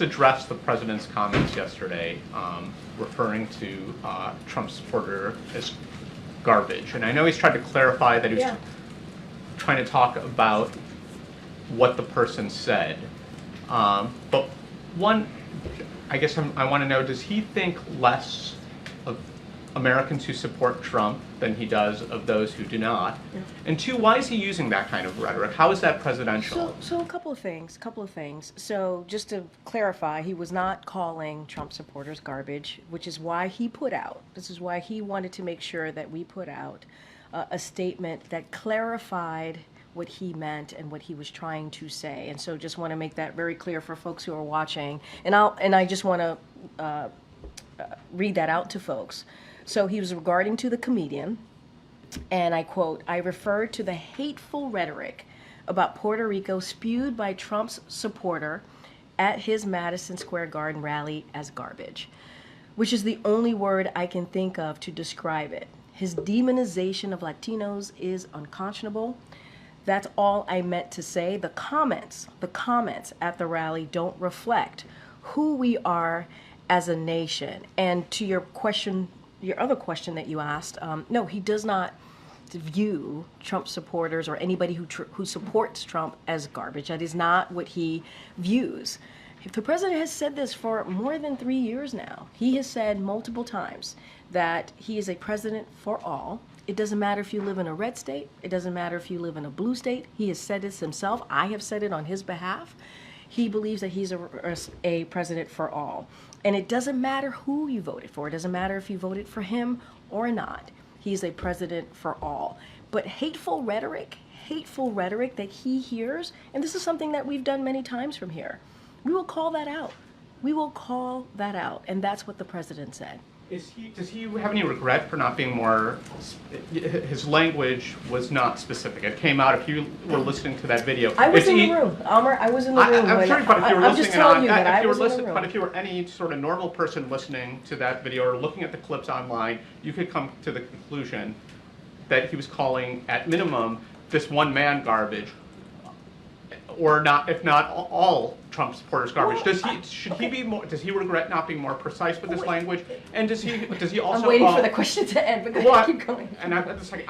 address the president's comments yesterday, referring to Trump supporter as garbage. And I know he's tried to clarify that he was trying to talk about what the person said. But one, I guess I want to know, does he think less of Americans who support Trump than he does of those who do not? Yeah. And two, why is he using that kind of rhetoric? How is that presidential? So a couple of things. So just to clarify, he was not calling Trump supporters garbage, which is why he this is why he wanted to make sure that we put out a statement that clarified what he meant and what he was trying to say. And so just want to make that very clear for folks who are watching. And I just want to read that out to folks. So he was regarding to the comedian, and I quote, "I referred to the hateful rhetoric about Puerto Rico spewed by Trump's supporter at his Madison Square Garden rally as garbage, which is the only word I can think of to describe it. His demonization of Latinos is unconscionable. That's all I meant to say. The comments at the rally don't reflect who we are as a nation." And to your question, your other question that you asked, no, he does not view Trump supporters or anybody who supports Trump as garbage. That is not what he views. The president has said this for more than 3 years now. He has said multiple times that he is a president for all. It doesn't matter if you live in a red state. It doesn't matter if you live in a blue state. He has said this himself. I have said it on his behalf. He believes that he's a president for all. And it doesn't matter who you voted for. It doesn't matter if you voted for him or not. He's a president for all. But hateful rhetoric that he hears, and this is something that we've done many times from here, we will call that out. We will call that out. And that's what the president said. Does he have any regret for not being more, his language was not specific. It came out, if you were listening to that video. I was in the room, Amr, I was in the room. I'm sure, but if you were listening, but if you were any sort of normal person listening to that video or looking at the clips online, you could come to the conclusion that he was calling, at minimum, this one man garbage, or not, if not all Trump supporters garbage. Does he regret not being more precise with his language? And does he also? I'm waiting for the question to end, but keep going. And I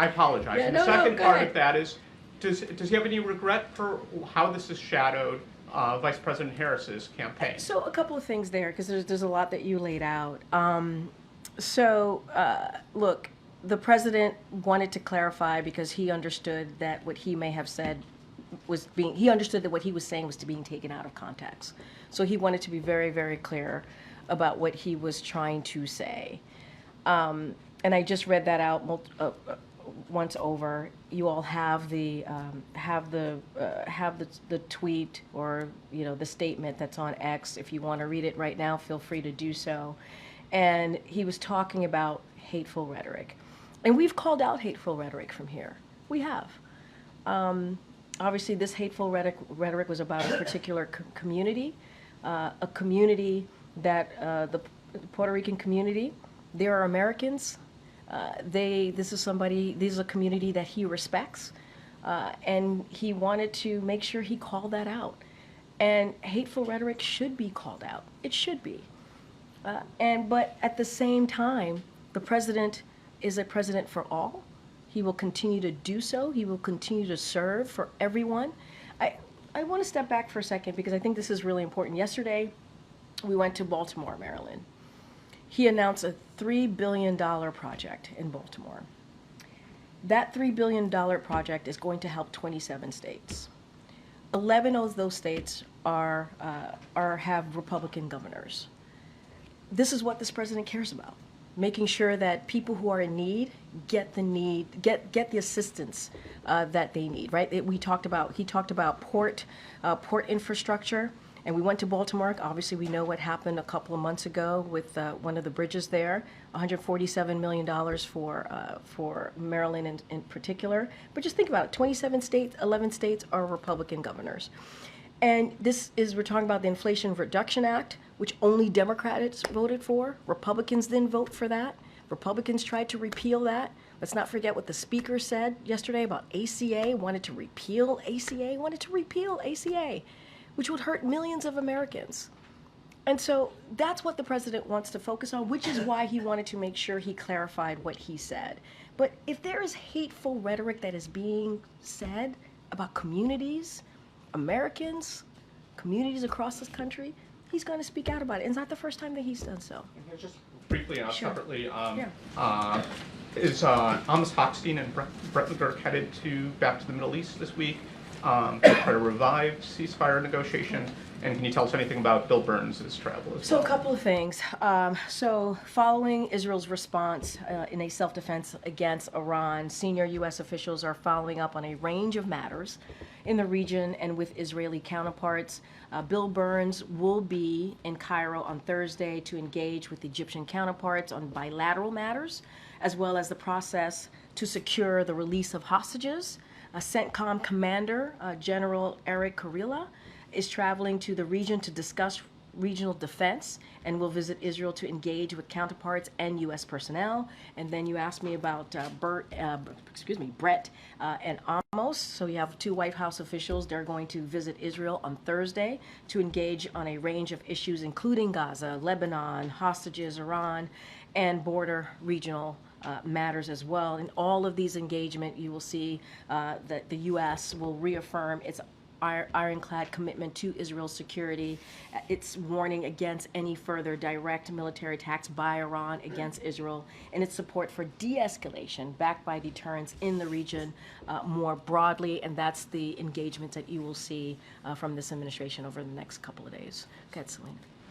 apologize. Yeah, and the second part of that is, does he have any regret for how this has shadowed Vice President Harris's campaign? So a couple of things there, because there's a lot that you laid out. Look, the president wanted to clarify because he understood that what he may have said he understood that what he was saying was being taken out of context. So he wanted to be very, very clear about what he was trying to say. And I just read that out once over. You all have the tweet or the statement that's on X. If you want to read it right now, feel free to do so. And he was talking about hateful rhetoric, and we've called out hateful rhetoric from here. We have. Obviously, this hateful rhetoric was about a particular community, a community that the Puerto Rican community. They are Americans. This is a community that he respects, and he wanted to make sure he called that out. And hateful rhetoric should be called out. It should be. But at the same time, the president is a president for all. He will continue to do so. He will continue to serve for everyone. I want to step back for a second because I think this is really important. Yesterday, we went to Baltimore, Maryland. He announced a $3 billion project in Baltimore. That $3 billion project is going to help 27 states. 11 of those states have Republican governors. This is what this president cares about. Making sure that people who are in need get the assistance that they need. Right? He talked about port infrastructure, and we went to Baltimore. Obviously, we know what happened a couple of months ago with one of the bridges there. $147 million for Maryland in particular. But just think about it: 27 states, 11 states are Republican governors. And we're talking about the Inflation Reduction Act, which only Democrats voted for. Republicans didn't vote for that. Republicans tried to repeal that. Let's not forget what the speaker said yesterday about ACA, wanted to repeal ACA, which would hurt millions of Americans. And so that's what the president wants to focus on, which is why he wanted to make sure he clarified what he said. But if there is hateful rhetoric that is being said about communities, Americans, communities across this country, he's going to speak out about it. And it's not the first time that he's done so. Just briefly, Sure. separately, Yeah. is Amos Hochstein and Brett McGurk headed back to the Middle East this week to try to revive ceasefire negotiations? And can you tell us anything about Bill Burns' travel as So well? a couple of things. So following Israel's response in a self-defense against Iran, senior U.S. officials are following up on a range of matters in the region and with Israeli counterparts. Bill Burns will be in Cairo on Thursday to engage with Egyptian counterparts on bilateral matters, as well as the process to secure the release of hostages. CENTCOM Commander General Eric Kurilla is traveling to the region to discuss regional defense and will visit Israel to engage with counterparts and U.S. personnel. And then you asked me about Brett and Amos. So you have two White House officials. They're going to visit Israel on Thursday to engage on a range of issues, including Gaza, Lebanon, hostages, Iran, and border regional matters as well. In all of these engagement, you will see that the U.S. will reaffirm its ironclad commitment to Israel's security, its warning against any further direct military attacks by Iran against Israel, and its support for de-escalation backed by deterrence in the region more broadly. And that's the engagement that you will see from this administration over the next couple of days. Go ahead, Celine.